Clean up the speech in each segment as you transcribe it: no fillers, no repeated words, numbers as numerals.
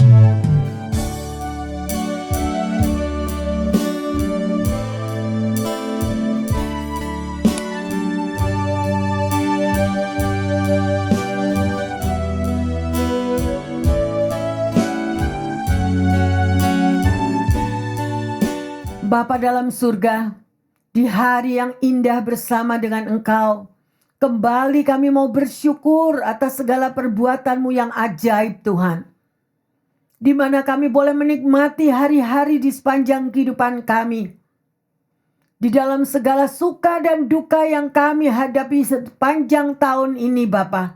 Bapa dalam surga, di hari yang indah bersama dengan Engkau, kembali kami mau bersyukur atas segala perbuatan-Mu yang ajaib Tuhan. Di mana kami boleh menikmati hari-hari di sepanjang kehidupan kami. Di dalam segala suka dan duka yang kami hadapi sepanjang tahun ini Bapa,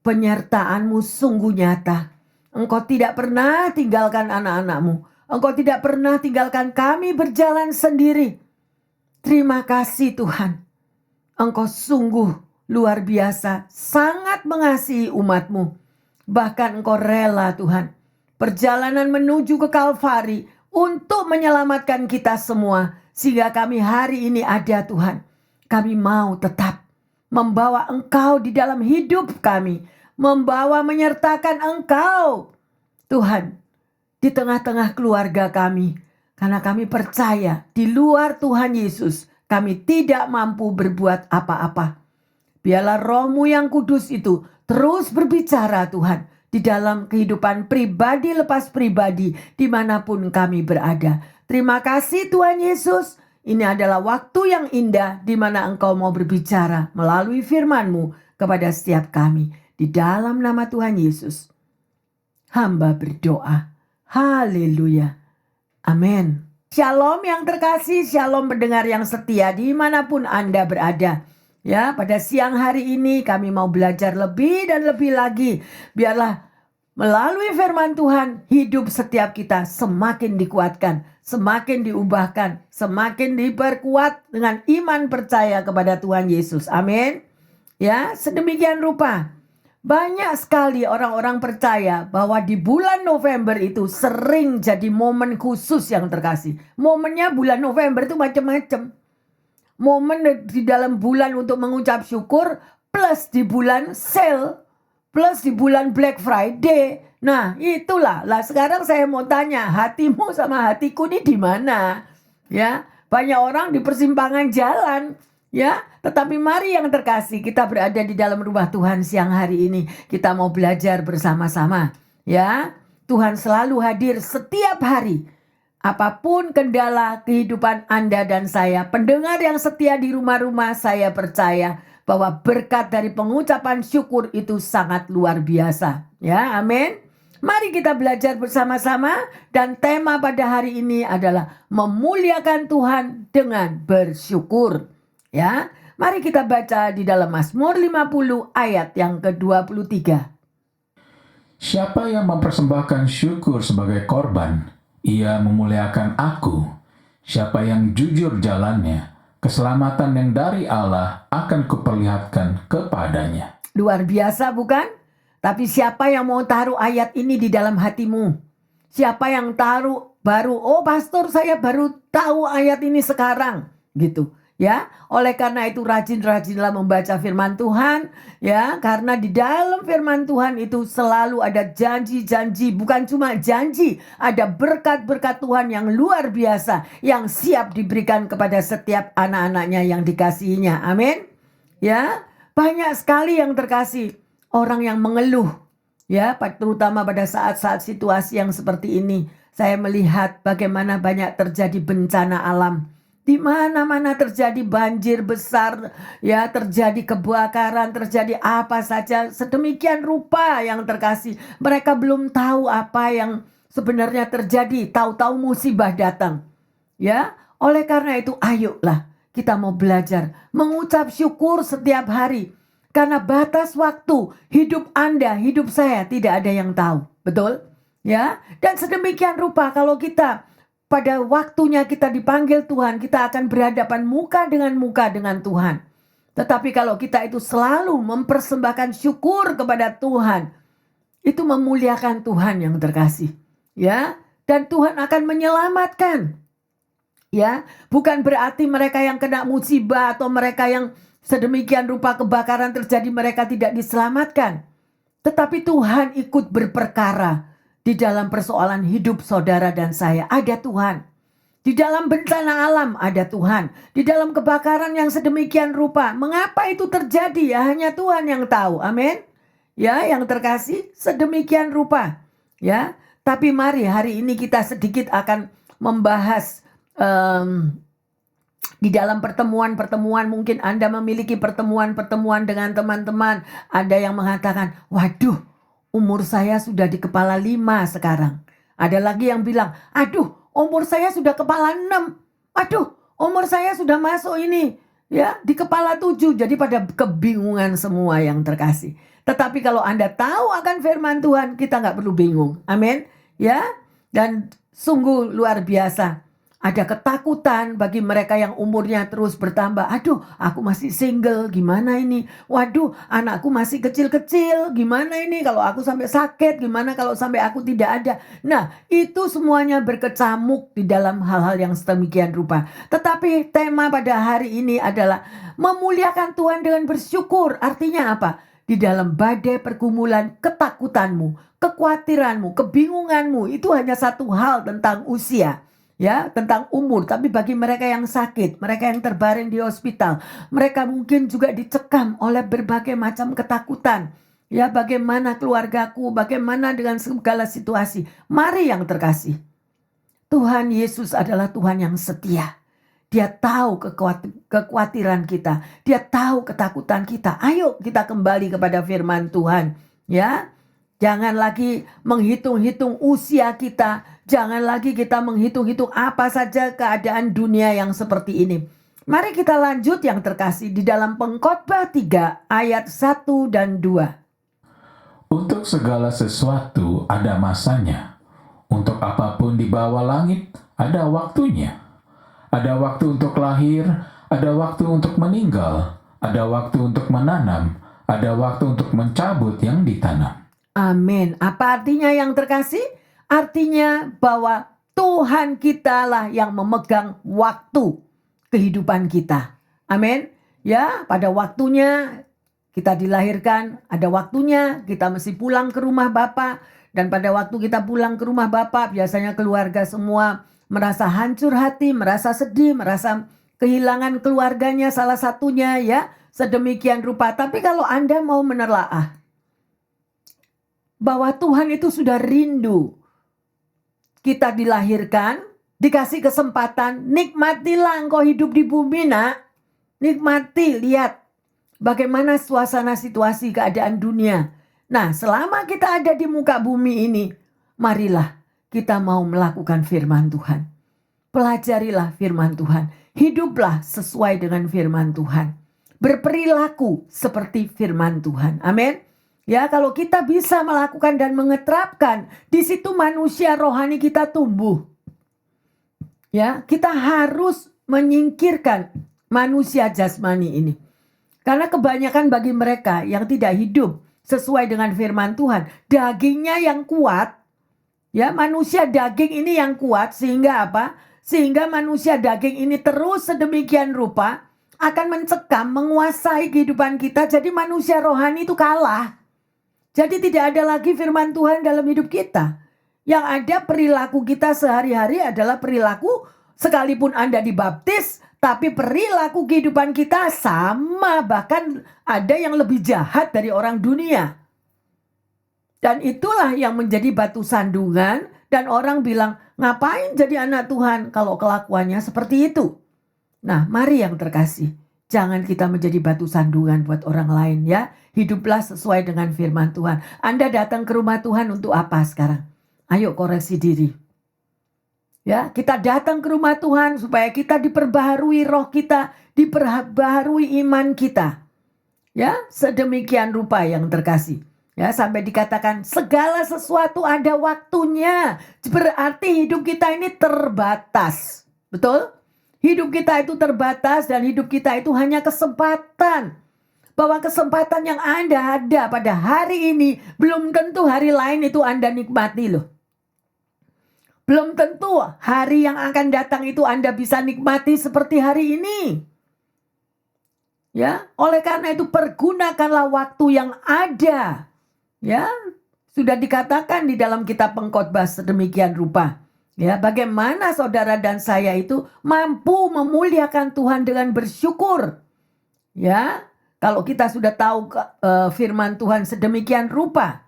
penyertaan-Mu sungguh nyata. Engkau tidak pernah tinggalkan anak-anak-Mu. Engkau tidak pernah tinggalkan kami berjalan sendiri. Terima kasih Tuhan. Engkau sungguh luar biasa, sangat mengasihi umat-Mu. Bahkan Engkau rela Tuhan, perjalanan menuju ke Kalvari untuk menyelamatkan kita semua. Sehingga kami hari ini ada Tuhan. Kami mau tetap membawa Engkau di dalam hidup kami. Membawa menyertakan Engkau Tuhan di tengah-tengah keluarga kami. Karena kami percaya di luar Tuhan Yesus kami tidak mampu berbuat apa-apa. Biarlah Roh-Mu yang kudus itu terus berbicara Tuhan. Di dalam kehidupan pribadi lepas pribadi dimanapun kami berada. Terima kasih Tuhan Yesus. Ini adalah waktu yang indah di mana Engkau mau berbicara melalui firman-Mu kepada setiap kami. Di dalam nama Tuhan Yesus, hamba berdoa. Haleluya. Amin. Shalom yang terkasih, shalom pendengar yang setia dimanapun Anda berada. Ya, pada siang hari ini kami mau belajar lebih dan lebih lagi. Biarlah melalui firman Tuhan hidup setiap kita semakin dikuatkan, semakin diubahkan, semakin diperkuat dengan iman percaya kepada Tuhan Yesus. Amin. Ya, sedemikian rupa. Banyak sekali orang-orang percaya bahwa di bulan November itu sering jadi momen khusus yang terkasih. Momennya bulan November itu macam-macam. Momen di dalam bulan untuk mengucap syukur, plus di bulan sale, plus di bulan Black Friday. Nah itulah. Lah sekarang saya mau tanya, hatimu sama hatiku ini di mana? Ya, banyak orang di persimpangan jalan. Ya, tetapi mari yang terkasih, kita berada di dalam rumah Tuhan siang hari ini. Kita mau belajar bersama-sama. Ya, Tuhan selalu hadir setiap hari. Apapun kendala kehidupan Anda dan saya, pendengar yang setia di rumah-rumah, saya percaya bahwa berkat dari pengucapan syukur itu sangat luar biasa. Ya, amin. Mari kita belajar bersama-sama, dan tema pada hari ini adalah memuliakan Tuhan dengan bersyukur. Ya, mari kita baca di dalam Mazmur 50 ayat yang ke-23. Siapa yang mempersembahkan syukur sebagai korban, ia memuliakan aku. Siapa yang jujur jalannya, keselamatan yang dari Allah akan kuperlihatkan kepadanya. Luar biasa bukan? Tapi siapa yang mau taruh ayat ini di dalam hatimu? Siapa yang taruh baru, oh pastor saya baru tahu ayat ini sekarang, gitu. Ya, oleh karena itu rajin-rajinlah membaca firman Tuhan, ya, karena di dalam firman Tuhan itu selalu ada janji-janji, bukan cuma janji, ada berkat-berkat Tuhan yang luar biasa yang siap diberikan kepada setiap anak-anaknya yang dikasihinya. Amin. Ya, banyak sekali yang terkasih orang yang mengeluh, ya, terutama pada saat-saat situasi yang seperti ini. Saya melihat bagaimana banyak terjadi bencana alam. Di mana-mana terjadi banjir besar, ya, terjadi kebakaran, terjadi apa saja sedemikian rupa yang terkasih. Mereka belum tahu apa yang sebenarnya terjadi, tahu-tahu musibah datang. Ya, oleh karena itu ayolah kita mau belajar mengucap syukur setiap hari. Karena batas waktu hidup Anda, hidup saya tidak ada yang tahu. Betul? Ya, dan sedemikian rupa kalau kita pada waktunya kita dipanggil Tuhan, kita akan berhadapan muka dengan Tuhan. Tetapi kalau kita itu selalu mempersembahkan syukur kepada Tuhan, itu memuliakan Tuhan yang terkasih. Ya, dan Tuhan akan menyelamatkan. Ya, bukan berarti mereka yang kena musibah atau mereka yang sedemikian rupa kebakaran terjadi mereka tidak diselamatkan. Tetapi Tuhan ikut berperkara Di dalam persoalan hidup saudara dan saya ada Tuhan. Di dalam bencana alam ada Tuhan. Di dalam kebakaran yang sedemikian rupa. Mengapa itu terjadi ya hanya Tuhan yang tahu. Amin. Ya, yang terkasih sedemikian rupa. Ya, tapi mari hari ini kita sedikit akan membahas di dalam pertemuan-pertemuan. Mungkin Anda memiliki pertemuan-pertemuan dengan teman-teman. Ada yang mengatakan, waduh, umur saya sudah di kepala 5 sekarang. Ada lagi yang bilang, aduh, umur saya sudah kepala 6. Aduh, umur saya sudah masuk ini ya di kepala 7. Jadi pada kebingungan semua yang terkasih. Tetapi kalau Anda tahu akan firman Tuhan, kita nggak perlu bingung. Amin. Ya. Dan sungguh luar biasa. Ada ketakutan bagi mereka yang umurnya terus bertambah. Aduh, aku masih single, gimana ini? Waduh, anakku masih kecil-kecil, gimana ini? Kalau aku sampai sakit, gimana kalau sampai aku tidak ada? Nah, itu semuanya berkecamuk di dalam hal-hal yang sedemikian rupa. Tetapi tema pada hari ini adalah memuliakan Tuhan dengan bersyukur. Artinya apa? Di dalam badai pergumulan ketakutanmu, kekhawatiranmu, kebingunganmu, itu hanya satu hal tentang usia. Ya, tentang umur, tapi bagi mereka yang sakit, mereka yang terbaring di hospital, mereka mungkin juga dicekam oleh berbagai macam ketakutan. Ya, bagaimana keluargaku, bagaimana dengan segala situasi. Mari yang terkasih. Tuhan Yesus adalah Tuhan yang setia. Dia tahu kekhawatiran kita, dia tahu ketakutan kita. Ayo kita kembali kepada firman Tuhan, ya. Jangan lagi menghitung-hitung usia kita. Jangan lagi kita menghitung-hitung apa saja keadaan dunia yang seperti ini. Mari kita lanjut yang terkasih di dalam Pengkhotbah 3 ayat 1 dan 2. Untuk segala sesuatu ada masanya. Untuk apapun di bawah langit ada waktunya. Ada waktu untuk lahir, ada waktu untuk meninggal, ada waktu untuk menanam, ada waktu untuk mencabut yang ditanam. Amin. Apa artinya yang terkasih? Artinya bahwa Tuhan kita lah yang memegang waktu kehidupan kita. Amin. Ya, pada waktunya kita dilahirkan, ada waktunya kita mesti pulang ke rumah Bapa. Dan pada waktu kita pulang ke rumah Bapa, biasanya keluarga semua merasa hancur hati, merasa sedih, merasa kehilangan keluarganya salah satunya ya. Sedemikian rupa. Tapi kalau Anda mau menelaah bahwa Tuhan itu sudah rindu kita dilahirkan, dikasih kesempatan, nikmatilah engkau hidup di bumi nak. Nikmati, lihat bagaimana suasana situasi keadaan dunia. Nah, selama kita ada di muka bumi ini, marilah kita mau melakukan firman Tuhan. Pelajarilah firman Tuhan. Hiduplah sesuai dengan firman Tuhan. Berperilaku seperti firman Tuhan. Amin. Ya, kalau kita bisa melakukan dan mengeterapkan, di situ manusia rohani kita tumbuh. Ya, kita harus menyingkirkan manusia jasmani ini. Karena kebanyakan bagi mereka yang tidak hidup sesuai dengan firman Tuhan, dagingnya yang kuat. Ya, manusia daging ini yang kuat sehingga apa? Sehingga manusia daging ini terus sedemikian rupa akan mencekam, menguasai kehidupan kita. Jadi manusia rohani itu kalah. Jadi tidak ada lagi firman Tuhan dalam hidup kita. Yang ada perilaku kita sehari-hari adalah perilaku sekalipun Anda dibaptis, tapi perilaku kehidupan kita sama, bahkan ada yang lebih jahat dari orang dunia. Dan itulah yang menjadi batu sandungan dan orang bilang, ngapain jadi anak Tuhan kalau kelakuannya seperti itu? Nah, mari yang terkasih. Jangan kita menjadi batu sandungan buat orang lain ya. Hiduplah sesuai dengan firman Tuhan. Anda datang ke rumah Tuhan untuk apa sekarang? Ayo koreksi diri. Ya, kita datang ke rumah Tuhan supaya kita diperbaharui roh kita, diperbaharui iman kita. Ya, sedemikian rupa yang terkasih. Ya, sampai dikatakan segala sesuatu ada waktunya. Berarti hidup kita ini terbatas. Betul? Hidup kita itu terbatas dan hidup kita itu hanya kesempatan. Bahwa kesempatan yang Anda ada pada hari ini belum tentu hari lain itu Anda nikmati loh. Belum tentu hari yang akan datang itu Anda bisa nikmati seperti hari ini. Ya, oleh karena itu pergunakanlah waktu yang ada. Ya, Sudah dikatakan di dalam kitab Pengkhotbah sedemikian rupa. Ya, bagaimana saudara dan saya itu mampu memuliakan Tuhan dengan bersyukur. Ya, kalau kita sudah tahu firman Tuhan sedemikian rupa,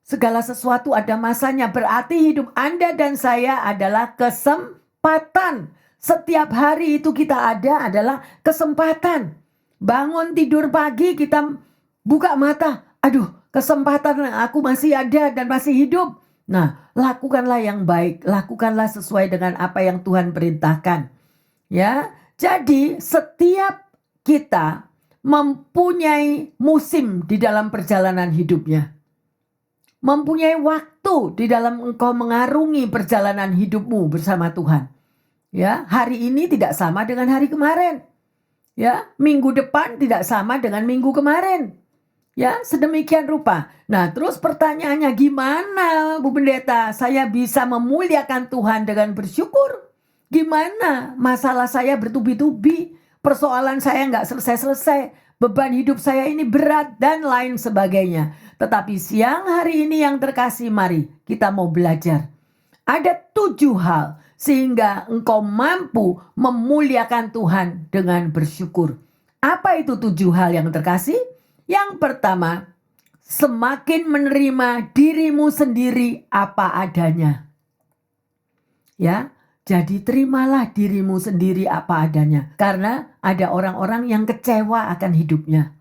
segala sesuatu ada masanya, berarti hidup Anda dan saya adalah kesempatan. Setiap hari itu kita ada adalah kesempatan. Bangun tidur pagi kita buka mata, aduh kesempatan aku masih ada dan masih hidup. Nah, lakukanlah yang baik, lakukanlah sesuai dengan apa yang Tuhan perintahkan. Ya, jadi setiap kita mempunyai musim di dalam perjalanan hidupnya. Mempunyai waktu di dalam engkau mengarungi perjalanan hidupmu bersama Tuhan. Ya, hari ini tidak sama dengan hari kemarin. Ya, minggu depan tidak sama dengan minggu kemarin. Ya, sedemikian rupa. Nah, terus pertanyaannya, gimana Bu Pendeta saya bisa memuliakan Tuhan dengan bersyukur? Gimana masalah saya bertubi-tubi, persoalan saya nggak selesai-selesai, beban hidup saya ini berat dan lain sebagainya. Tetapi siang hari ini yang terkasih, mari kita mau belajar. Ada 7 hal sehingga engkau mampu memuliakan Tuhan dengan bersyukur. Apa itu 7 hal yang terkasih? Yang pertama, semakin menerima dirimu sendiri apa adanya. Ya, jadi terimalah dirimu sendiri apa adanya. Karena ada orang-orang yang kecewa akan hidupnya.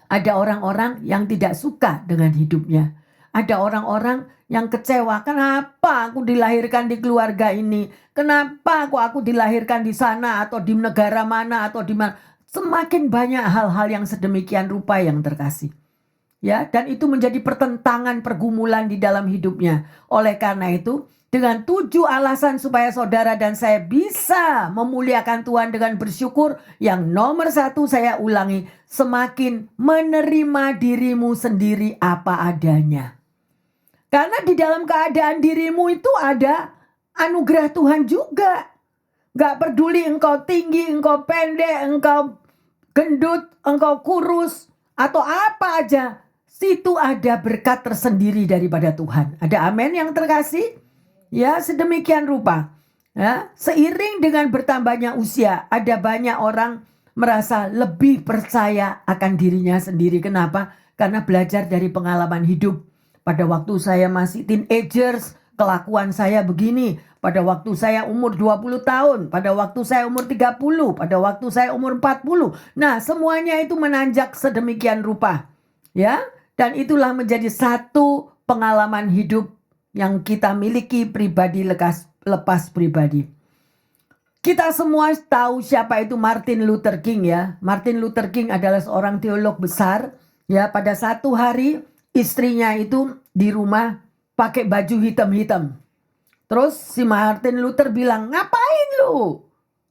Ada orang-orang yang tidak suka dengan hidupnya. Ada orang-orang yang kecewa, kenapa aku dilahirkan di keluarga ini? Kenapa aku dilahirkan di sana atau di negara mana atau di mana? Semakin banyak hal-hal yang sedemikian rupa yang terkasih. Ya, dan itu menjadi pertentangan, pergumulan di dalam hidupnya. Oleh karena itu, dengan 7 alasan supaya saudara dan saya bisa memuliakan Tuhan dengan bersyukur. Yang nomor 1 saya ulangi, semakin menerima dirimu sendiri apa adanya. Karena di dalam keadaan dirimu itu ada anugerah Tuhan juga. Gak peduli engkau tinggi, engkau pendek, engkau gendut, engkau kurus, atau apa aja. Situ ada berkat tersendiri daripada Tuhan. Ada amin yang terkasih? Ya, sedemikian rupa. Ya, seiring dengan bertambahnya usia, ada banyak orang merasa lebih percaya akan dirinya sendiri. Kenapa? Karena belajar dari pengalaman hidup. Pada waktu saya masih teenagers, kelakuan saya begini. Pada waktu saya umur 20 tahun, pada waktu saya umur 30, pada waktu saya umur 40. Nah, semuanya itu menanjak sedemikian rupa. Ya, dan itulah menjadi satu pengalaman hidup yang kita miliki pribadi lepas pribadi. Kita semua tahu siapa itu Martin Luther King ya. Martin Luther King adalah seorang teolog besar. Ya, pada satu hari istrinya itu di rumah pakai baju hitam-hitam. Terus si Martin Luther bilang, ngapain lu?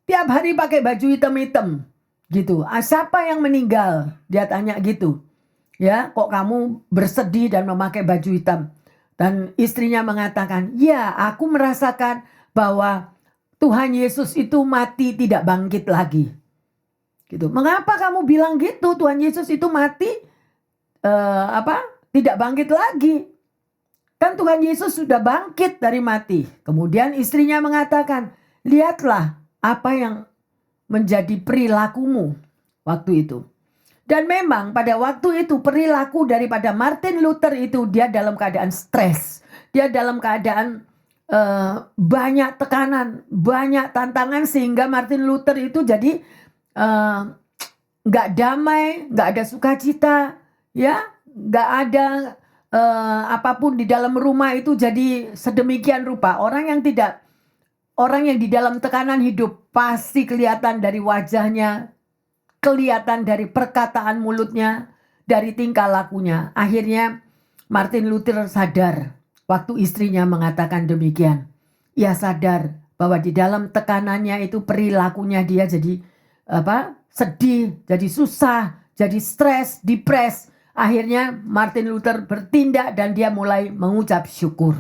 Tiap hari pakai baju hitam-hitam. Gitu. Siapa yang meninggal? Dia tanya gitu. Ya, kok kamu bersedih dan memakai baju hitam? Dan istrinya mengatakan, ya aku merasakan bahwa Tuhan Yesus itu mati tidak bangkit lagi. Gitu. Mengapa kamu bilang gitu? Tuhan Yesus itu mati tidak bangkit lagi. Kan Tuhan Yesus sudah bangkit dari mati. Kemudian istrinya mengatakan, lihatlah apa yang menjadi perilakumu waktu itu. Dan memang pada waktu itu perilaku daripada Martin Luther itu dia dalam keadaan stres. Dia dalam keadaan banyak tekanan, banyak tantangan sehingga Martin Luther itu jadi gak damai, gak ada sukacita, ya, gak ada apapun di dalam rumah itu jadi sedemikian rupa. Orang yang di dalam tekanan hidup pasti kelihatan dari wajahnya, kelihatan dari perkataan mulutnya, dari tingkah lakunya. Akhirnya Martin Luther sadar waktu istrinya mengatakan demikian. Ia sadar bahwa di dalam tekanannya itu perilakunya dia jadi sedih, jadi susah, jadi stres, depres. Akhirnya Martin Luther bertindak dan dia mulai mengucap syukur.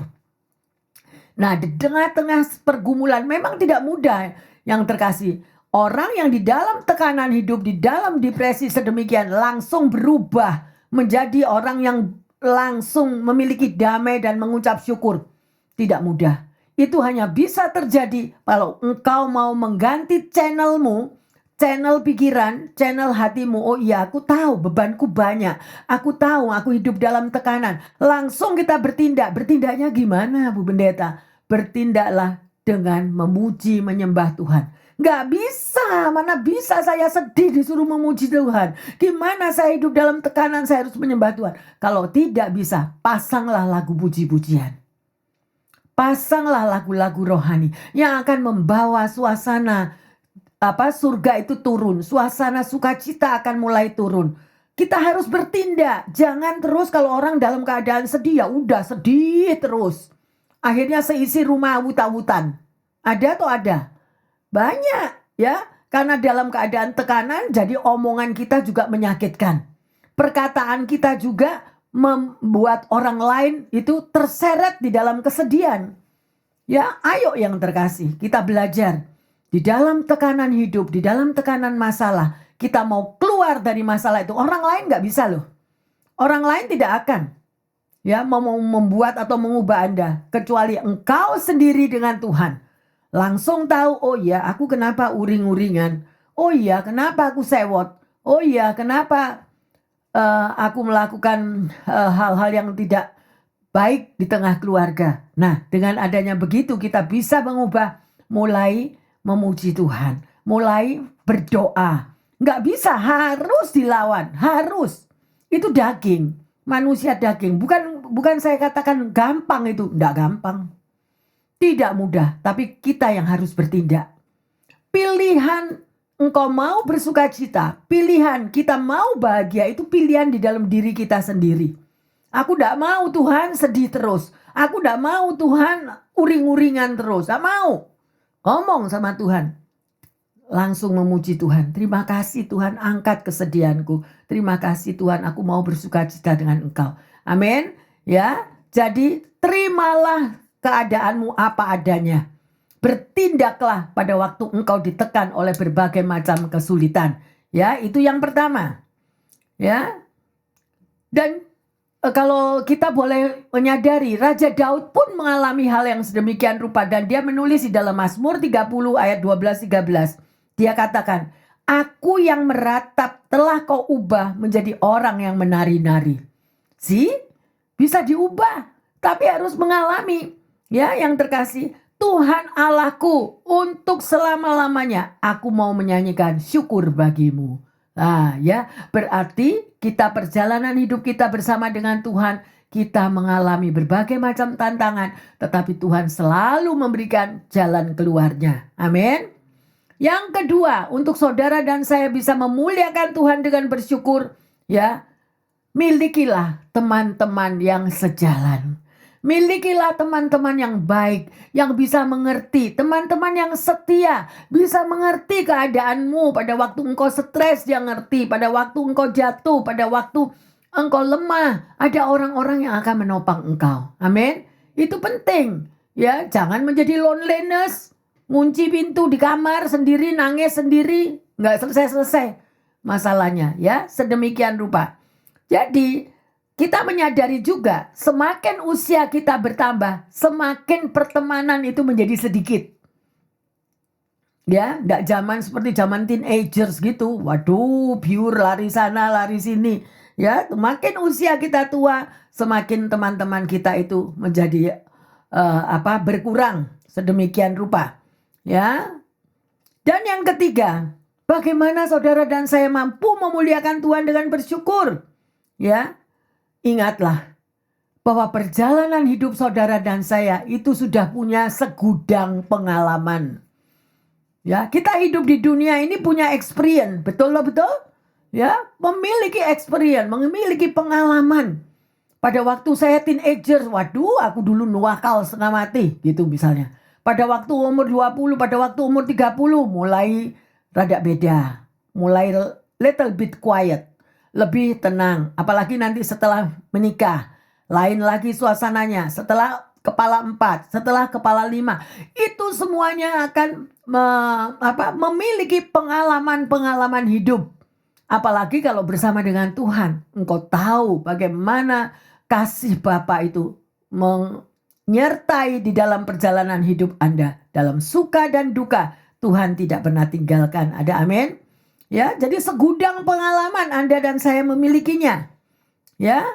Nah, di tengah-tengah pergumulan memang tidak mudah yang terkasih. Orang yang di dalam tekanan hidup, di dalam depresi sedemikian langsung berubah menjadi orang yang langsung memiliki damai dan mengucap syukur. Tidak mudah. Itu hanya bisa terjadi kalau engkau mau mengganti channelmu, channel pikiran, channel hatimu. Oh iya, aku tahu bebanku banyak. Aku tahu aku hidup dalam tekanan. Langsung kita bertindak. Bertindaknya gimana, Bu Pendeta? Bertindaklah dengan memuji, menyembah Tuhan. Nggak bisa, mana bisa saya sedih disuruh memuji Tuhan. Gimana saya hidup dalam tekanan, saya harus menyembah Tuhan. Kalau tidak bisa, pasanglah lagu puji-pujian. Pasanglah lagu-lagu rohani yang akan membawa suasana surga itu turun. Suasana sukacita akan mulai turun. Kita harus bertindak. Jangan terus kalau orang dalam keadaan sedih, ya udah sedih terus. Akhirnya seisi rumah awut-awutan. Ada atau ada? Banyak ya. Karena dalam keadaan tekanan, jadi omongan kita juga menyakitkan. Perkataan kita juga membuat orang lain itu terseret di dalam kesedihan. Ya, ayo yang terkasih, kita belajar. Di dalam tekanan hidup, di dalam tekanan masalah, kita mau keluar dari masalah itu. Orang lain gak bisa loh. Orang lain tidak akan ya mau membuat atau mengubah Anda. Kecuali engkau sendiri dengan Tuhan. Langsung tahu, oh iya aku kenapa uring-uringan. Oh iya kenapa aku sewot. Oh iya kenapa aku melakukan hal-hal yang tidak baik di tengah keluarga. Nah, dengan adanya begitu kita bisa mengubah, mulai memuji Tuhan, mulai berdoa. Nggak bisa, harus dilawan, harus. Itu daging, manusia daging. Bukan saya katakan gampang itu, nggak gampang. Tidak mudah, tapi kita yang harus bertindak. Pilihan engkau mau bersukacita, pilihan kita mau bahagia, itu pilihan di dalam diri kita sendiri. Aku tidak mau Tuhan sedih terus. Aku tidak mau Tuhan uring-uringan terus. Tidak mau. Ngomong sama Tuhan. Langsung memuji Tuhan. Terima kasih Tuhan, angkat kesedihanku. Terima kasih Tuhan, aku mau bersukacita dengan Engkau. Amin. Ya, jadi terimalah keadaanmu apa adanya. Bertindaklah pada waktu engkau ditekan oleh berbagai macam kesulitan. Ya, itu yang pertama. Ya. Dan kalau kita boleh menyadari, Raja Daud pun mengalami hal yang sedemikian rupa. Dan dia menulis di dalam Mazmur 30 ayat 12-13. Dia katakan, aku yang meratap telah kau ubah menjadi orang yang menari-nari. Bisa diubah. Tapi harus mengalami. Ya, yang terkasih, Tuhan Allahku, untuk selama-lamanya aku mau menyanyikan syukur bagimu. Nah, ya, berarti kita perjalanan hidup kita bersama dengan Tuhan, kita mengalami berbagai macam tantangan, tetapi Tuhan selalu memberikan jalan keluarnya. Amin. Yang kedua, untuk saudara dan saya bisa memuliakan Tuhan dengan bersyukur, ya, milikilah teman-teman yang sejalan. Milikilah teman-teman yang baik, yang bisa mengerti, teman-teman yang setia, bisa mengerti keadaanmu pada waktu engkau stres, dia ngerti, pada waktu engkau jatuh, pada waktu engkau lemah, ada orang-orang yang akan menopang engkau. Amin. Itu penting, ya, jangan menjadi loneliness, ngunci pintu di kamar sendiri, nangis sendiri, nggak selesai-selesai masalahnya, ya, sedemikian rupa. Jadi kita menyadari juga semakin usia kita bertambah, semakin pertemanan itu menjadi sedikit. Ya, enggak zaman seperti zaman teenagers gitu. Waduh, pure lari sana, lari sini. Ya, semakin usia kita tua, semakin teman-teman kita itu menjadi berkurang sedemikian rupa. Ya. Dan yang ketiga, bagaimana saudara dan saya mampu memuliakan Tuhan dengan bersyukur? Ya. Ingatlah bahwa perjalanan hidup saudara dan saya itu sudah punya segudang pengalaman. Ya, kita hidup di dunia ini punya experience, betul? Ya, memiliki experience, memiliki pengalaman. Pada waktu saya teenager, waduh, aku dulu nuakal setengah mati, gitu misalnya. Pada waktu umur 20, pada waktu umur 30 mulai rada beda, mulai little bit quiet. Lebih tenang, apalagi nanti setelah menikah. Lain lagi suasananya, setelah kepala 4, setelah kepala 5. Itu semuanya akan memiliki pengalaman-pengalaman hidup. Apalagi kalau bersama dengan Tuhan. Engkau tahu bagaimana kasih Bapa itu menyertai di dalam perjalanan hidup Anda. Dalam suka dan duka, Tuhan tidak pernah tinggalkan. Ada amin? Ya, jadi segudang pengalaman Anda dan saya memilikinya. Ya,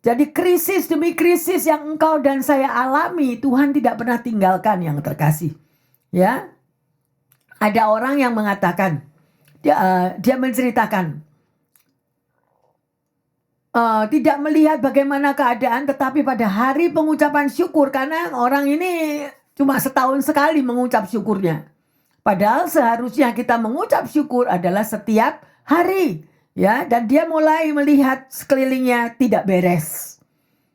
jadi krisis demi krisis yang engkau dan saya alami, Tuhan tidak pernah tinggalkan yang terkasih. Ya, ada orang yang mengatakan, dia menceritakan, tidak melihat bagaimana keadaan, tetapi pada hari pengucapan syukur, karena orang ini cuma setahun sekali mengucap syukurnya. Padahal seharusnya kita mengucap syukur adalah setiap hari. Ya, dan dia mulai melihat sekelilingnya tidak beres.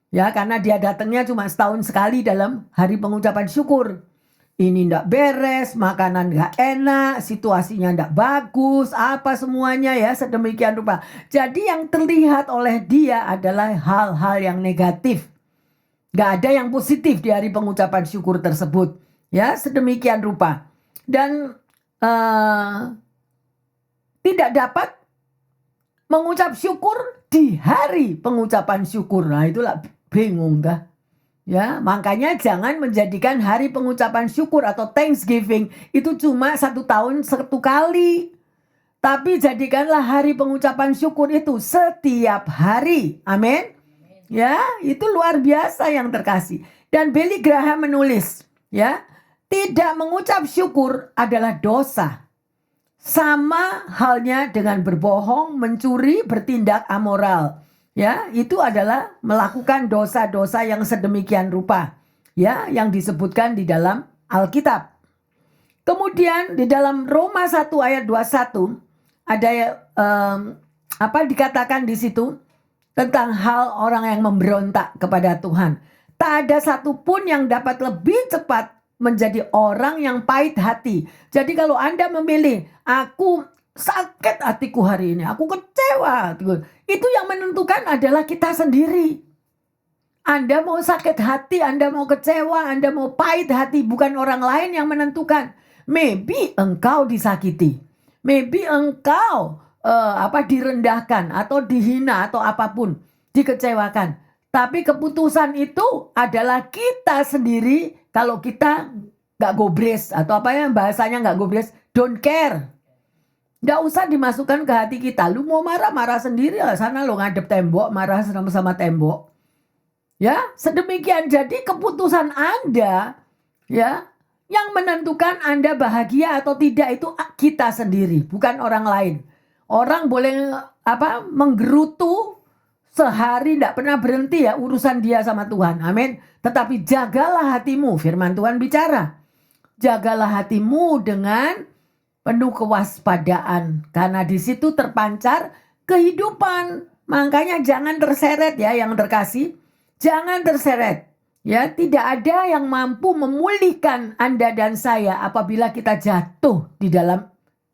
Ya, karena dia datangnya cuma setahun sekali dalam hari pengucapan syukur. Ini tidak beres, makanan nggak enak, situasinya tidak bagus, apa semuanya ya sedemikian rupa. Jadi yang terlihat oleh dia adalah hal-hal yang negatif. Nggak ada yang positif di hari pengucapan syukur tersebut. Ya, sedemikian rupa. Dan tidak dapat mengucap syukur di hari pengucapan syukur. Nah, itulah bingung dah. Ya, makanya jangan menjadikan hari pengucapan syukur atau Thanksgiving itu cuma 1 tahun 1 kali. Tapi jadikanlah hari pengucapan syukur itu setiap hari. Amin. Ya, itu luar biasa yang terkasih. Dan Billy Graham menulis, ya, tidak mengucap syukur adalah dosa. Sama halnya dengan berbohong, mencuri, bertindak amoral. Ya, itu adalah melakukan dosa-dosa yang sedemikian rupa. Ya, yang disebutkan di dalam Alkitab. Kemudian di dalam Roma 1 ayat 21 ada dikatakan di situ tentang hal orang yang memberontak kepada Tuhan. Tak ada satupun yang dapat lebih cepat menjadi orang yang pahit hati. Jadi kalau Anda memilih, aku sakit hatiku hari ini, aku kecewa, itu yang menentukan adalah kita sendiri. Anda mau sakit hati, Anda mau kecewa, Anda mau pahit hati, bukan orang lain yang menentukan. Maybe engkau disakiti, maybe engkau direndahkan atau dihina atau apapun, dikecewakan. Tapi keputusan itu adalah kita sendiri. Kalau kita gak gobres atau apa ya bahasanya gak gobres, don't care. Gak usah dimasukkan ke hati kita. Lu mau marah-marah sendiri lah, sana lo ngadep tembok, marah sama tembok. Ya, sedemikian. Jadi keputusan Anda, ya, yang menentukan Anda bahagia atau tidak itu kita sendiri, bukan orang lain. Orang boleh menggerutu sehari tidak pernah berhenti, ya urusan dia sama Tuhan. Amin. Tetapi jagalah hatimu, firman Tuhan bicara. Jagalah hatimu dengan penuh kewaspadaan, karena di situ terpancar kehidupan. Makanya jangan terseret ya yang terkasih. Jangan terseret. Ya, tidak ada yang mampu memulihkan Anda dan saya apabila kita jatuh di dalam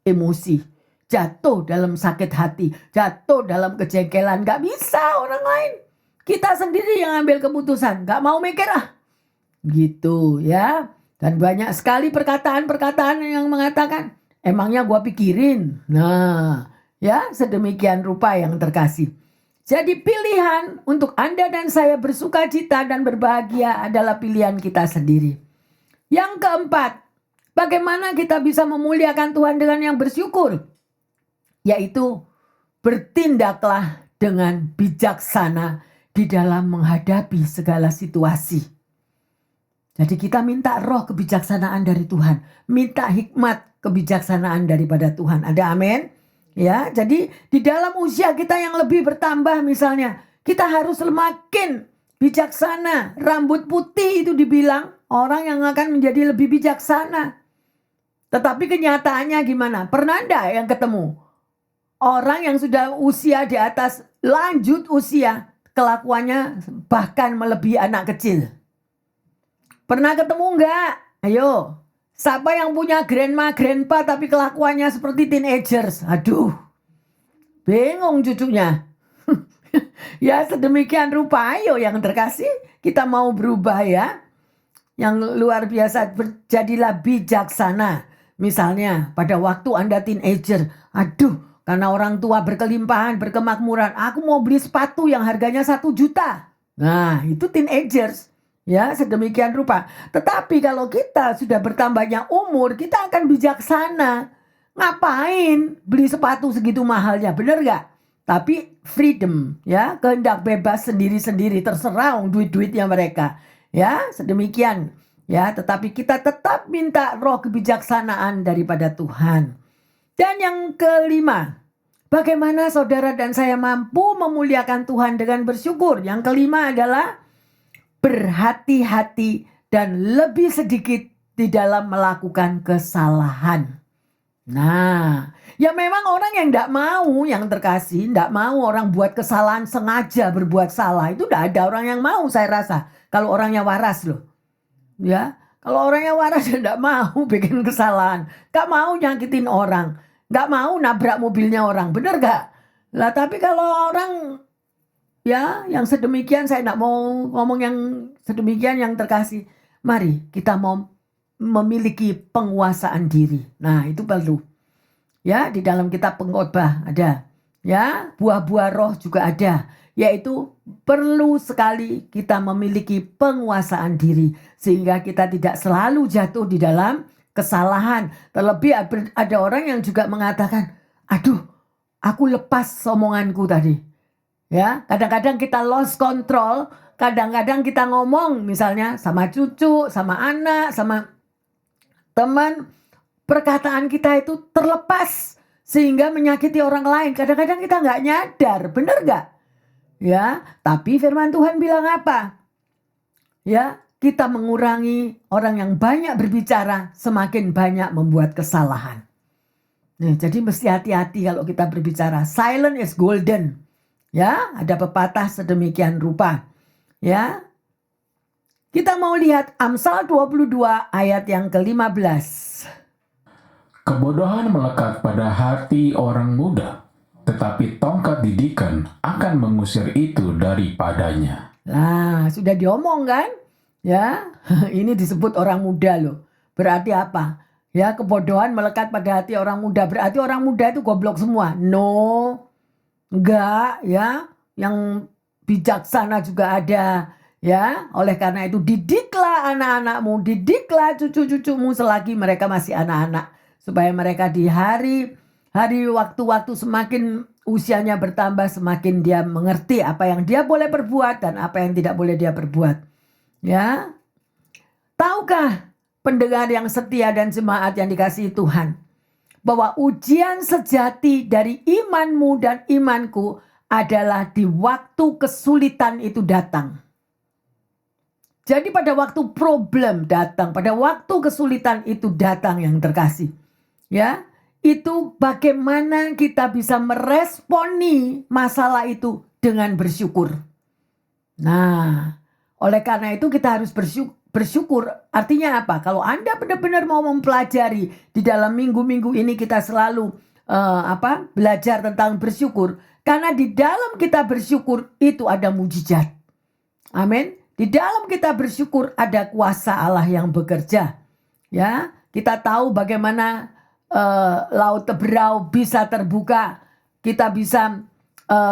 emosi, jatuh dalam sakit hati, jatuh dalam kejengkelan. Gak bisa orang lain. Kita sendiri yang ambil keputusan. Gak mau mikir gitu ya. Dan banyak sekali perkataan-perkataan yang mengatakan, emangnya gua pikirin. Nah, ya sedemikian rupa yang terkasih. Jadi pilihan untuk Anda dan saya bersuka cita dan berbahagia adalah pilihan kita sendiri. Yang keempat, bagaimana kita bisa memuliakan Tuhan dengan yang bersyukur? Yaitu bertindaklah dengan bijaksana di dalam menghadapi segala situasi. Jadi kita minta roh kebijaksanaan dari Tuhan. Minta hikmat kebijaksanaan daripada Tuhan. Ada amin? Ya, jadi di dalam usia kita yang lebih bertambah misalnya, kita harus semakin bijaksana. Rambut putih itu dibilang orang yang akan menjadi lebih bijaksana. Tetapi kenyataannya gimana? Pernah enggak yang ketemu orang yang sudah usia di atas lanjut usia, kelakuannya bahkan melebihi anak kecil? Pernah ketemu enggak? Ayo. Siapa yang punya grandma, grandpa tapi kelakuannya seperti teenagers? Aduh, bingung cucunya. Ya sedemikian rupa, ayo yang terkasih, kita mau berubah ya. Yang luar biasa, jadilah bijaksana. Misalnya pada waktu Anda teenager, aduh karena orang tua berkelimpahan, berkemakmuran, aku mau beli sepatu yang harganya 1 juta. Nah, itu teenagers. Ya, sedemikian rupa. Tetapi kalau kita sudah bertambahnya umur, kita akan bijaksana. Ngapain beli sepatu segitu mahalnya, bener gak? Tapi freedom, ya, kehendak bebas sendiri-sendiri, terserah duit-duitnya mereka. Ya, sedemikian. Ya, tetapi kita tetap minta roh kebijaksanaan daripada Tuhan. Dan yang kelima, bagaimana saudara dan saya mampu memuliakan Tuhan dengan bersyukur? Yang kelima adalah berhati-hati dan lebih sedikit di dalam melakukan kesalahan. Nah, ya memang orang yang tidak mau, yang terkasih, tidak mau orang buat kesalahan sengaja berbuat salah. Itu tidak ada orang yang mau, saya rasa. Kalau orangnya waras loh. Ya, kalau orangnya waras tidak mau bikin kesalahan. Gak mau nyakitin orang. Gak mau nabrak mobilnya orang. Bener gak? Lah tapi kalau orang ya yang sedemikian, saya tidak mau ngomong yang sedemikian yang terkasih. Mari kita mau memiliki penguasaan diri. Nah itu perlu. Ya di dalam kitab Pengkhotbah ada. Ya buah-buah roh juga ada. Yaitu perlu sekali kita memiliki penguasaan diri. Sehingga kita tidak selalu jatuh di dalam kesalahan. Terlebih ada orang yang juga mengatakan, aduh aku lepas omonganku tadi. Ya, kadang-kadang kita lost control, kadang-kadang kita ngomong misalnya sama cucu, sama anak, sama teman, perkataan kita itu terlepas sehingga menyakiti orang lain. Kadang-kadang kita nggak nyadar, bener nggak? Ya, tapi firman Tuhan bilang apa? Ya, kita mengurangi orang yang banyak berbicara, semakin banyak membuat kesalahan. Nah, jadi mesti hati-hati kalau kita berbicara. Silent is golden. Ya, ada pepatah sedemikian rupa. Ya. Kita mau lihat Amsal 22 ayat yang ke-15. Kebodohan melekat pada hati orang muda, tetapi tongkat didikan akan mengusir itu daripadanya. Nah, sudah diomong kan? Ya, ini disebut orang muda loh. Berarti apa? Ya, kebodohan melekat pada hati orang muda. Berarti orang muda itu goblok semua. No. Enggak, ya. Yang bijaksana juga ada. Ya, oleh karena itu didiklah anak-anakmu, didiklah cucu-cucumu selagi mereka masih anak-anak. Supaya mereka di hari waktu-waktu semakin usianya bertambah, semakin dia mengerti apa yang dia boleh perbuat dan apa yang tidak boleh dia perbuat. Ya. Tahukah pendengar yang setia dan jemaat yang dikasihi Tuhan, bahwa ujian sejati dari imanmu dan imanku adalah di waktu kesulitan itu datang. Jadi pada waktu problem datang, pada waktu kesulitan itu datang yang terkasih. Ya, itu bagaimana kita bisa meresponi masalah itu dengan bersyukur. Nah, oleh karena itu kita harus bersyukur. Artinya apa? Kalau Anda benar-benar mau mempelajari di dalam minggu-minggu ini kita selalu belajar tentang bersyukur. Karena di dalam kita bersyukur itu ada mujizat. Amin. Di dalam kita bersyukur ada kuasa Allah yang bekerja. Ya, kita tahu bagaimana laut Teberau bisa terbuka. Kita bisa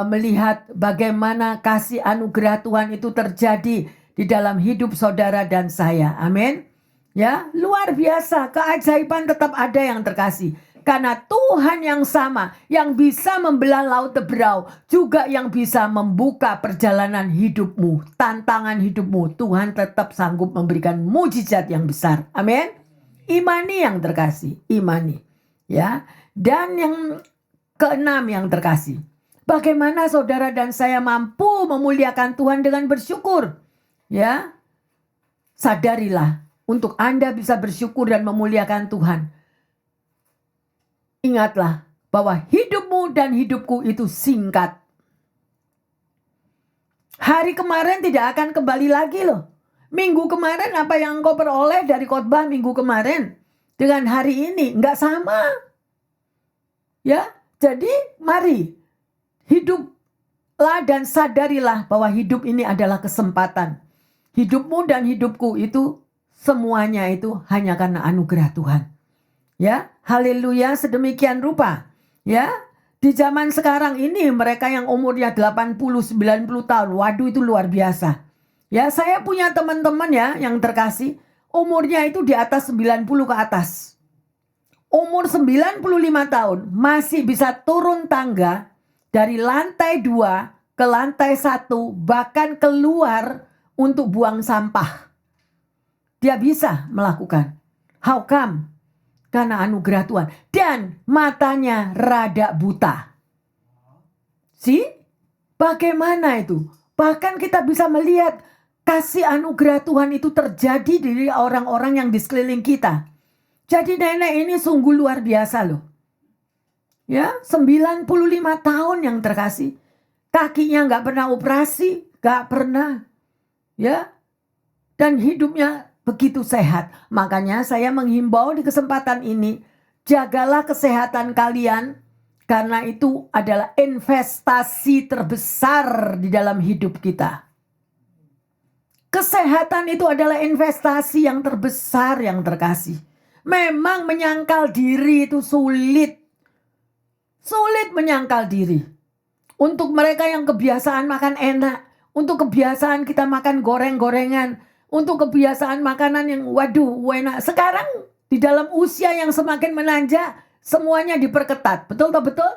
melihat bagaimana kasih anugerah Tuhan itu terjadi di dalam hidup saudara dan saya. Amin. Ya, luar biasa. Keajaiban tetap ada yang terkasih. Karena Tuhan yang sama, yang bisa membelah laut Teberau, juga yang bisa membuka perjalanan hidupmu, tantangan hidupmu. Tuhan tetap sanggup memberikan mujizat yang besar. Amin. Imani yang terkasih, imani. Ya. Dan yang keenam yang terkasih, bagaimana saudara dan saya mampu memuliakan Tuhan dengan bersyukur? Ya, sadarilah untuk Anda bisa bersyukur dan memuliakan Tuhan. Ingatlah bahwa hidupmu dan hidupku itu singkat. Hari kemarin tidak akan kembali lagi loh. Minggu kemarin apa yang engkau peroleh dari khotbah minggu kemarin dengan hari ini enggak sama. Ya, jadi mari hiduplah dan sadarilah bahwa hidup ini adalah kesempatan. Hidupmu dan hidupku itu semuanya itu hanya karena anugerah Tuhan. Ya, haleluya, sedemikian rupa. Ya, Di zaman sekarang ini mereka yang umurnya 80-90 tahun, waduh itu luar biasa. Ya, saya punya teman-teman ya yang terkasih, umurnya itu di atas 90 ke atas. Umur 95 tahun masih bisa turun tangga dari lantai 2 ke lantai 1, bahkan keluar untuk buang sampah. Dia bisa melakukan. How come? Karena anugerah Tuhan. Dan matanya rada buta. See? Bagaimana itu? Bahkan kita bisa melihat kasih anugerah Tuhan itu terjadi di orang-orang yang di sekeliling kita. Jadi nenek ini sungguh luar biasa loh. Ya, 95 tahun yang terkasih. Kakinya nggak pernah operasi, nggak pernah. Ya. Dan hidupnya begitu sehat. Makanya saya menghimbau di kesempatan ini, jagalah kesehatan kalian karena itu adalah investasi terbesar di dalam hidup kita. Kesehatan itu adalah investasi yang terbesar yang terkasih. Memang menyangkal diri itu sulit. Sulit menyangkal diri. Untuk mereka yang kebiasaan makan enak, untuk kebiasaan kita makan goreng-gorengan, untuk kebiasaan makanan yang waduh enak. Sekarang di dalam usia yang semakin menanjak, semuanya diperketat. Betul tak betul?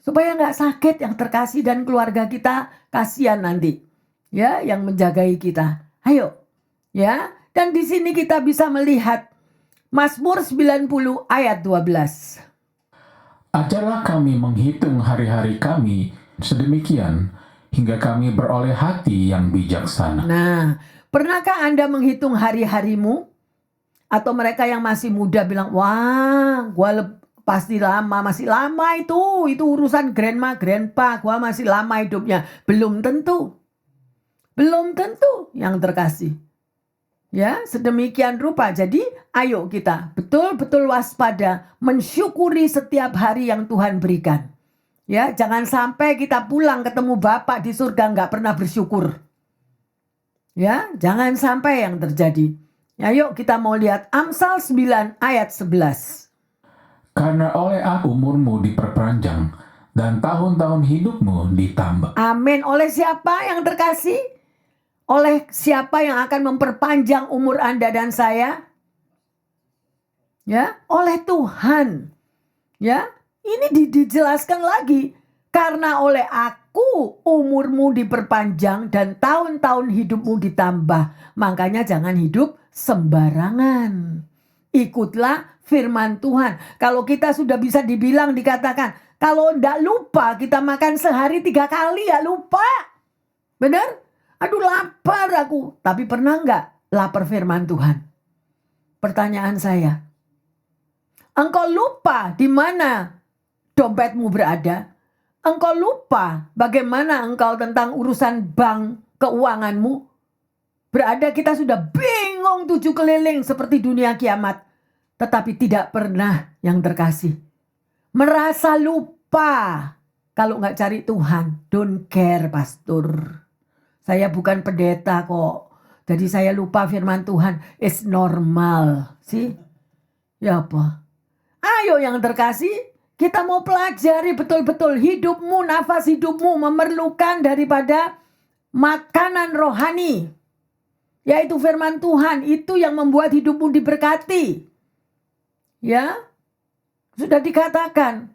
Supaya nggak sakit yang terkasih dan keluarga kita kasihan nanti. Ya, yang menjagai kita. Ayo. Ya, dan di sini kita bisa melihat Mazmur 90 ayat 12. Ajarlah kami menghitung hari-hari kami sedemikian hingga kami beroleh hati yang bijaksana. Nah, pernahkah Anda menghitung hari-harimu? Atau mereka yang masih muda bilang, wah, pasti lama, masih lama itu urusan grandma, grandpa, gua masih lama hidupnya. Belum tentu. Belum tentu yang terkasih. Ya, sedemikian rupa. Jadi, ayo kita betul-betul waspada, mensyukuri setiap hari yang Tuhan berikan. Ya, jangan sampai kita pulang ketemu Bapak di surga nggak pernah bersyukur. Ya, jangan sampai yang terjadi. Ayo kita mau lihat Amsal 9 ayat 11. Karena oleh aku umurmu diperpanjang dan tahun-tahun hidupmu ditambah. Amin. Oleh siapa yang terkasih? Oleh siapa yang akan memperpanjang umur Anda dan saya? Ya, oleh Tuhan. Ya, ini dijelaskan lagi. Karena oleh aku umurmu diperpanjang dan tahun-tahun hidupmu ditambah. Makanya jangan hidup sembarangan. Ikutlah firman Tuhan. Kalau kita sudah bisa dibilang, dikatakan, kalau tidak lupa kita makan sehari 3 kali ya lupa. Benar? Aduh lapar aku. Tapi pernah nggak lapar firman Tuhan? Pertanyaan saya. Engkau lupa di mana dompetmu berada? Engkau lupa bagaimana engkau tentang urusan bank keuanganmu? Berada kita sudah bingung 7 keliling seperti dunia kiamat. Tetapi tidak pernah yang terkasih. Merasa lupa kalau nggak cari Tuhan. Don't care pastor. Saya bukan pendeta kok. Jadi saya lupa firman Tuhan. It's normal. Sih? Ya apa? Ayo yang terkasih. Kita mau pelajari betul-betul hidupmu, nafas hidupmu memerlukan daripada makanan rohani. Yaitu firman Tuhan. Itu yang membuat hidupmu diberkati. Ya. Sudah dikatakan.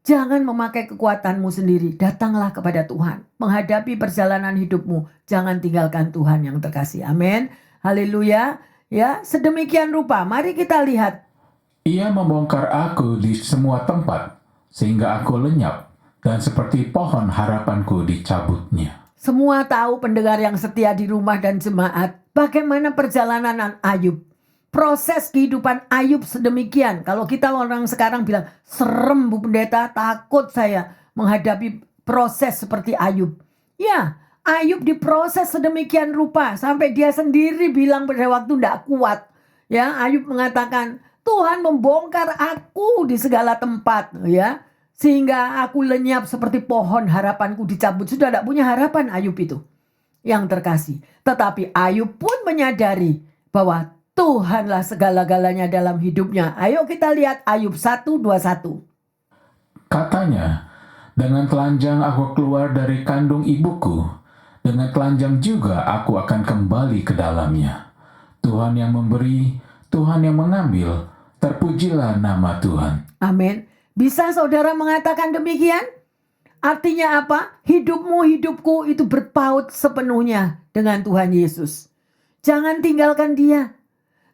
Jangan memakai kekuatanmu sendiri. Datanglah kepada Tuhan. Menghadapi perjalanan hidupmu. Jangan tinggalkan Tuhan yang terkasih. Amin. Haleluya. Ya, sedemikian rupa. Mari kita lihat. Ia membongkar aku di semua tempat, sehingga aku lenyap, dan seperti pohon harapanku dicabutnya. Semua tahu pendengar yang setia di rumah dan jemaat. Bagaimana perjalanan Ayub. Proses kehidupan Ayub sedemikian. Kalau kita orang sekarang bilang, serem Bu Pendeta, takut saya menghadapi proses seperti Ayub. Ya, Ayub diproses sedemikian rupa. Sampai dia sendiri bilang pada waktu tidak kuat. Ya, Ayub mengatakan, Tuhan membongkar aku di segala tempat. Ya, sehingga aku lenyap seperti pohon harapanku dicabut. Sudah tidak punya harapan Ayub itu. Yang terkasih. Tetapi Ayub pun menyadari bahwa Tuhanlah segala-galanya dalam hidupnya. Ayo kita lihat Ayub 1:21. Katanya, Dengan telanjang aku keluar dari kandung ibuku, dengan telanjang juga aku akan kembali ke dalamnya. Tuhan yang memberi, Tuhan yang mengambil, terpujilah nama Tuhan. Amin. Bisa saudara mengatakan demikian? Artinya apa? Hidupmu, hidupku itu berpaut sepenuhnya dengan Tuhan Yesus. Jangan tinggalkan dia.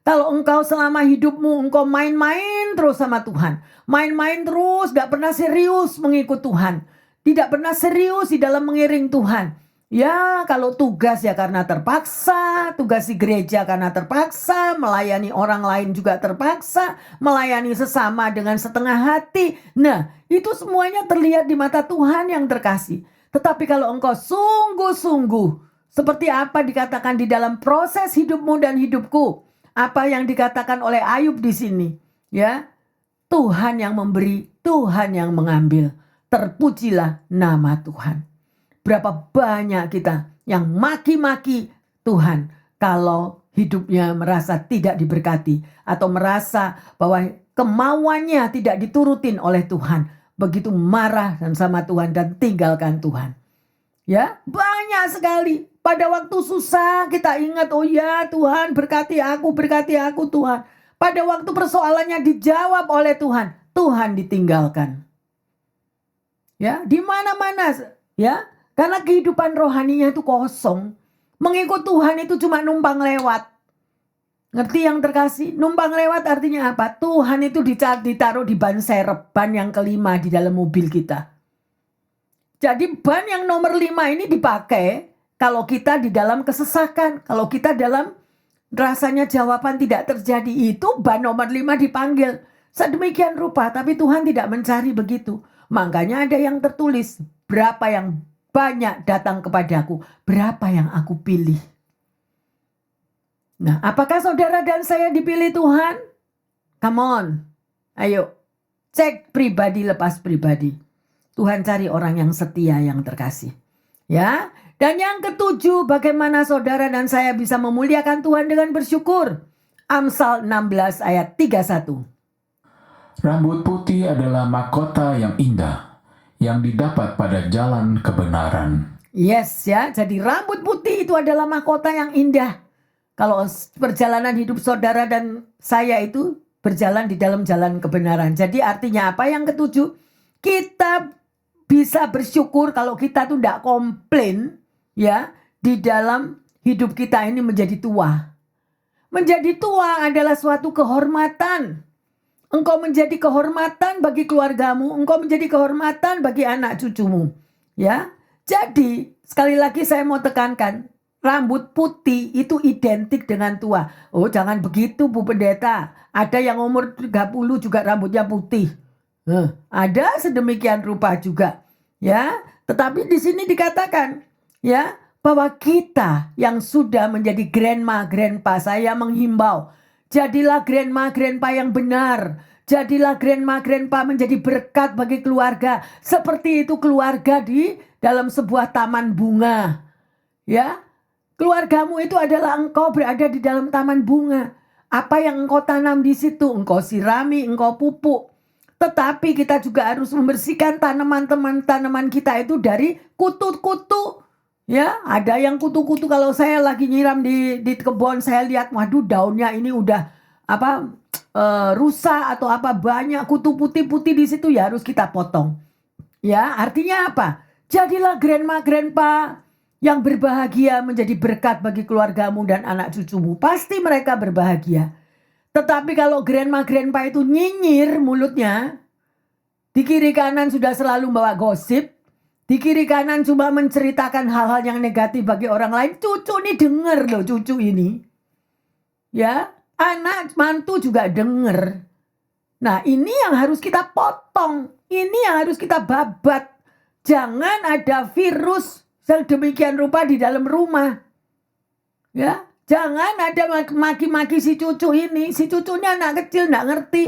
Kalau engkau selama hidupmu engkau main-main terus sama Tuhan. Main-main terus, gak pernah serius mengikut Tuhan. Tidak pernah serius di dalam mengiring Tuhan. Ya kalau tugas ya karena terpaksa, tugas di gereja karena terpaksa, melayani orang lain juga terpaksa, melayani sesama dengan setengah hati. Nah itu semuanya terlihat di mata Tuhan yang terkasih. Tetapi kalau engkau sungguh-sungguh, seperti apa dikatakan di dalam proses hidupmu dan hidupku, apa yang dikatakan oleh Ayub di sini, ya, Tuhan yang memberi, Tuhan yang mengambil. Terpujilah nama Tuhan. Berapa banyak kita yang maki-maki Tuhan kalau hidupnya merasa tidak diberkati atau merasa bahwa kemauannya tidak diturutin oleh Tuhan. Begitu marah dan sama Tuhan dan tinggalkan Tuhan. Ya, banyak sekali. Pada waktu susah kita ingat, oh ya Tuhan berkati aku Tuhan. Pada waktu persoalannya dijawab oleh Tuhan, Tuhan ditinggalkan. Ya, di mana-mana, ya, karena kehidupan rohaninya itu kosong. Mengikut Tuhan itu cuma numpang lewat. Ngerti yang terkasih? Numpang lewat artinya apa? Tuhan itu ditaruh di ban serep, ban yang kelima di dalam mobil kita. Jadi ban yang nomor 5 ini dipakai kalau kita di dalam kesesakan, kalau kita dalam rasanya jawaban tidak terjadi, itu ban nomor 5 dipanggil. Sedemikian rupa, tapi Tuhan tidak mencari begitu. Makanya ada yang tertulis, berapa yang banyak datang kepadaku, berapa yang aku pilih. Nah, apakah saudara dan saya dipilih Tuhan? Come on, ayo cek pribadi lepas pribadi. Tuhan cari orang yang setia, yang terkasih. Ya. Dan yang ketujuh, bagaimana saudara dan saya bisa memuliakan Tuhan dengan bersyukur. Amsal 16 ayat 31. Rambut putih adalah mahkota yang indah, yang didapat pada jalan kebenaran. Yes ya, jadi rambut putih itu adalah mahkota yang indah. Kalau perjalanan hidup saudara dan saya itu berjalan di dalam jalan kebenaran. Jadi artinya apa yang ketujuh? Kita bisa bersyukur kalau kita tuh tidak komplain ya di dalam hidup kita ini menjadi tua. Menjadi tua adalah suatu kehormatan. Engkau menjadi kehormatan bagi keluargamu, engkau menjadi kehormatan bagi anak cucumu. Ya. Jadi, sekali lagi saya mau tekankan, rambut putih itu identik dengan tua. Oh, jangan begitu Bu Pendeta. Ada yang umur 30 juga rambutnya putih. Ada sedemikian rupa juga. Ya, tetapi di sini dikatakan, ya, bahwa kita yang sudah menjadi grandma, grandpa, saya menghimbau, jadilah grandma, grandpa yang benar. Jadilah grandma, grandpa menjadi berkat bagi keluarga. Seperti itu keluarga di dalam sebuah taman bunga. Ya, keluargamu itu adalah engkau berada di dalam taman bunga. Apa yang engkau tanam di situ, engkau sirami, engkau pupuk. Tetapi kita juga harus membersihkan tanaman kita itu dari kutu-kutu. Ya, ada yang kutu-kutu. Kalau saya lagi nyiram di kebun, saya lihat, waduh daunnya ini udah rusak atau apa, banyak kutu putih-putih di situ, ya harus kita potong. Ya, artinya apa? Jadilah grandma, grandpa yang berbahagia menjadi berkat bagi keluargamu dan anak cucumu. Pasti mereka berbahagia. Tetapi kalau grandma, grandpa itu nyinyir mulutnya, di kiri kanan sudah selalu bawa gosip, di kiri kanan cuma menceritakan hal-hal yang negatif bagi orang lain. Cucu ini denger loh, cucu ini. Ya, anak mantu juga denger. Nah, ini yang harus kita potong. Ini yang harus kita babat. Jangan ada virus yang demikian rupa di dalam rumah. Ya, jangan ada maki-maki si cucu ini. Si cucunya anak kecil enggak ngerti.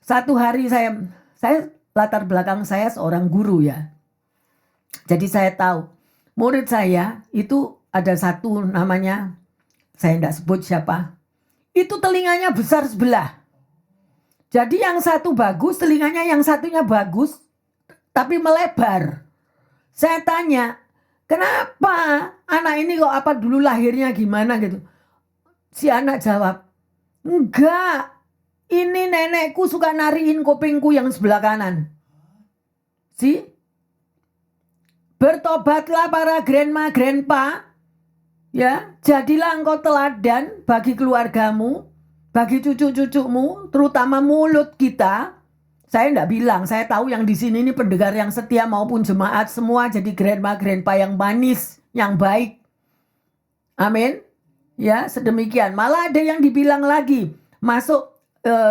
Satu hari saya latar belakang saya seorang guru ya. Jadi saya tahu murid saya itu ada satu namanya, saya tidak sebut siapa. Itu telinganya besar sebelah. Jadi yang satu bagus, telinganya yang satunya bagus. tapi melebar. Saya tanya, kenapa anak ini kok apa dulu lahirnya gimana gitu. Si anak jawab, enggak, ini nenekku suka nariin kupingku yang sebelah kanan. Bertobatlah para grandma, grandpa, ya, jadilah engkau teladan bagi keluargamu, bagi cucu-cucumu, terutama mulut kita. Saya enggak bilang, saya tahu yang di sini ini pendengar yang setia maupun jemaat semua jadi grandma, grandpa yang manis, yang baik. Amin. Ya, sedemikian. Malah ada yang dibilang lagi, masuk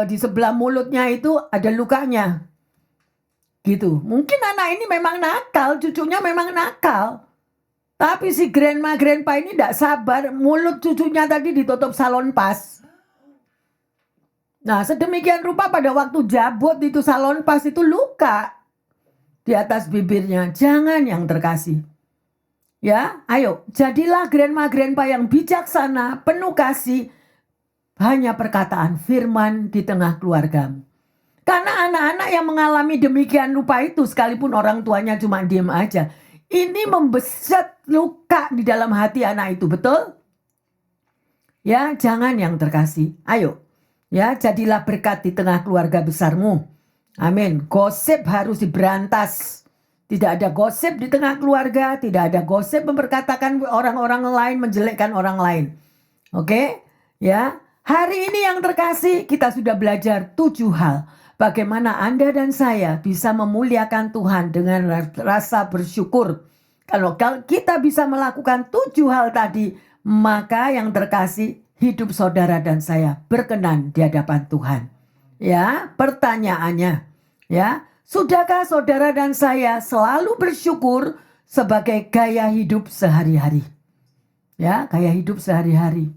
di sebelah mulutnya itu ada lukanya. Gitu. Mungkin anak ini memang nakal, cucunya memang nakal. Tapi si grandma, grandpa ini tidak sabar, mulut cucunya tadi ditutup salon pas. Nah, sedemikian rupa pada waktu jabut itu salon pas itu luka di atas bibirnya. Jangan yang terkasih. Ya, ayo, jadilah grandma, grandpa yang bijaksana, penuh kasih, hanya perkataan firman di tengah keluargamu. Karena anak-anak yang mengalami demikian rupa itu, sekalipun orang tuanya cuma diem aja, ini membeset luka di dalam hati anak itu, betul? Ya, jangan yang terkasih. Ayo, ya, jadilah berkat di tengah keluarga besarmu. Amin. Gosip harus diberantas. Tidak ada gosip di tengah keluarga, tidak ada gosip memperkatakan orang-orang lain, menjelekkan orang lain. Oke? Ya. Hari ini yang terkasih, kita sudah belajar 7 hal. Bagaimana Anda dan saya bisa memuliakan Tuhan dengan rasa bersyukur. Kalau kita bisa melakukan 7 hal tadi, maka yang terkasih, hidup saudara dan saya berkenan di hadapan Tuhan. Ya, pertanyaannya, ya, sudahkah saudara dan saya selalu bersyukur sebagai gaya hidup sehari-hari? Ya, gaya hidup sehari-hari.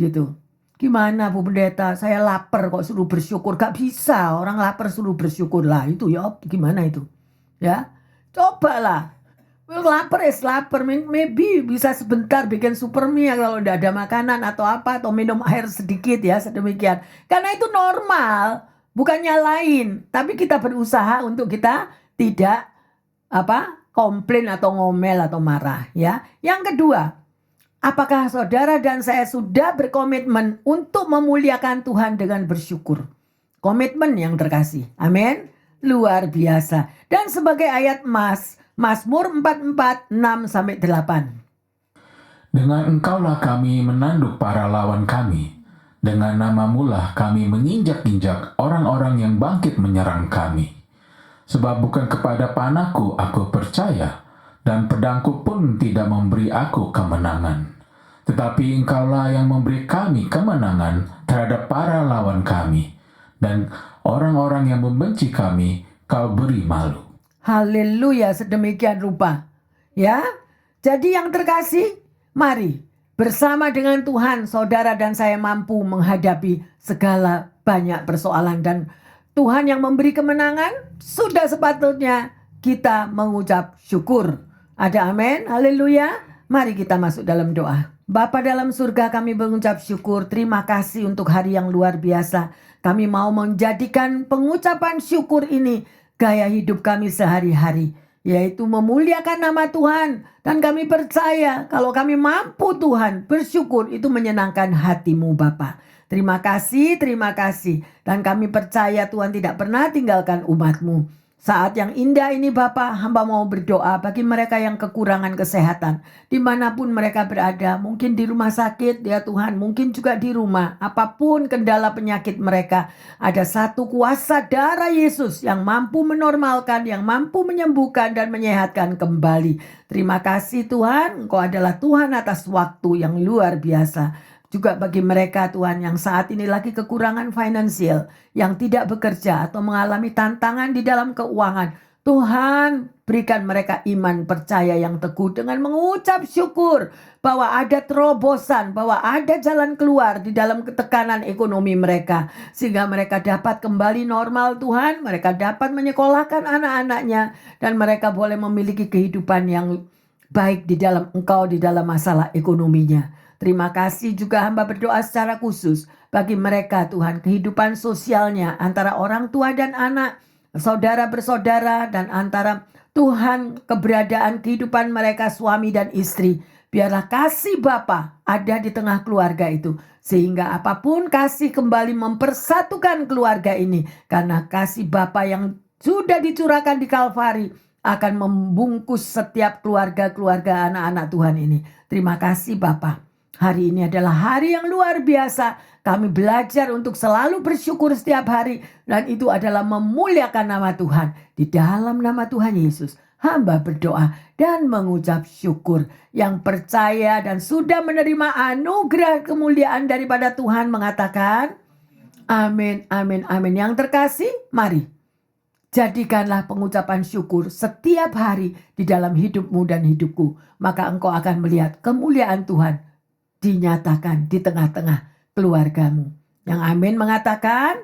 Gitu. Gimana Bu Pendeta, saya lapar kok suruh bersyukur. Gak bisa, orang lapar suruh bersyukur lah. Itu ya, gimana itu? Ya, cobalah. Lapar lapar, maybe bisa sebentar bikin super mie kalau udah ada makanan atau apa. Atau minum air sedikit ya, sedemikian. Karena itu normal, bukannya lain. Tapi kita berusaha untuk kita tidak komplain atau ngomel atau marah ya. Yang kedua, apakah saudara dan saya sudah berkomitmen untuk memuliakan Tuhan dengan bersyukur? Komitmen yang terkasih. Amin. Luar biasa. Dan sebagai ayat Mazmur 44, 6-8. Dengan engkaulah kami menanduk para lawan kami. Dengan namamulah kami menginjak-injak orang-orang yang bangkit menyerang kami. Sebab bukan kepada panahku aku percaya, dan pedangku pun tidak memberi aku kemenangan. Tetapi engkaulah yang memberi kami kemenangan terhadap para lawan kami. Dan orang-orang yang membenci kami, kau beri malu. Haleluya, sedemikian rupa. Ya, jadi yang terkasih, mari bersama dengan Tuhan, saudara dan saya mampu menghadapi segala banyak persoalan. Dan Tuhan yang memberi kemenangan, sudah sepatutnya kita mengucap syukur. Ada amin, haleluya. Mari kita masuk dalam doa. Bapa dalam surga, kami mengucap syukur, terima kasih untuk hari yang luar biasa. Kami mau menjadikan pengucapan syukur ini gaya hidup kami sehari-hari, yaitu memuliakan nama Tuhan. Dan kami percaya kalau kami mampu Tuhan, bersyukur itu menyenangkan hatimu Bapa. Terima kasih, terima kasih. Dan kami percaya Tuhan tidak pernah tinggalkan umatmu. Saat yang indah ini Bapa, hamba mau berdoa bagi mereka yang kekurangan kesehatan. Dimanapun mereka berada, mungkin di rumah sakit ya Tuhan, mungkin juga di rumah. Apapun kendala penyakit mereka, ada satu kuasa darah Yesus yang mampu menormalkan, yang mampu menyembuhkan dan menyehatkan kembali. Terima kasih Tuhan, Engkau adalah Tuhan atas waktu yang luar biasa. Juga bagi mereka Tuhan yang saat ini lagi kekurangan finansial, yang tidak bekerja atau mengalami tantangan di dalam keuangan. Tuhan berikan mereka iman percaya yang teguh dengan mengucap syukur bahwa ada terobosan, bahwa ada jalan keluar di dalam ketekanan ekonomi mereka. Sehingga mereka dapat kembali normal Tuhan, mereka dapat menyekolahkan anak-anaknya dan mereka boleh memiliki kehidupan yang baik di dalam Engkau, di dalam masalah ekonominya. Terima kasih juga hamba berdoa secara khusus bagi mereka Tuhan, kehidupan sosialnya antara orang tua dan anak saudara bersaudara, dan antara Tuhan keberadaan kehidupan mereka suami dan istri. Biarlah kasih Bapa ada di tengah keluarga itu. Sehingga apapun kasih kembali mempersatukan keluarga ini. Karena kasih Bapa yang sudah dicurahkan di Kalvari akan membungkus setiap keluarga-keluarga anak-anak Tuhan ini. Terima kasih Bapa. Hari ini adalah hari yang luar biasa. Kami belajar untuk selalu bersyukur setiap hari. Dan itu adalah memuliakan nama Tuhan. Di dalam nama Tuhan Yesus, hamba berdoa dan mengucap syukur. Yang percaya dan sudah menerima anugerah kemuliaan daripada Tuhan mengatakan, amin, amin, amin. Yang terkasih, mari. Jadikanlah pengucapan syukur setiap hari di dalam hidupmu dan hidupku. Maka engkau akan melihat kemuliaan Tuhan dinyatakan di tengah-tengah keluargamu. Yang amin mengatakan,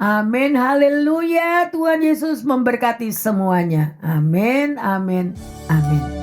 amin, haleluya. Tuhan Yesus memberkati semuanya. Amin, amin, amin.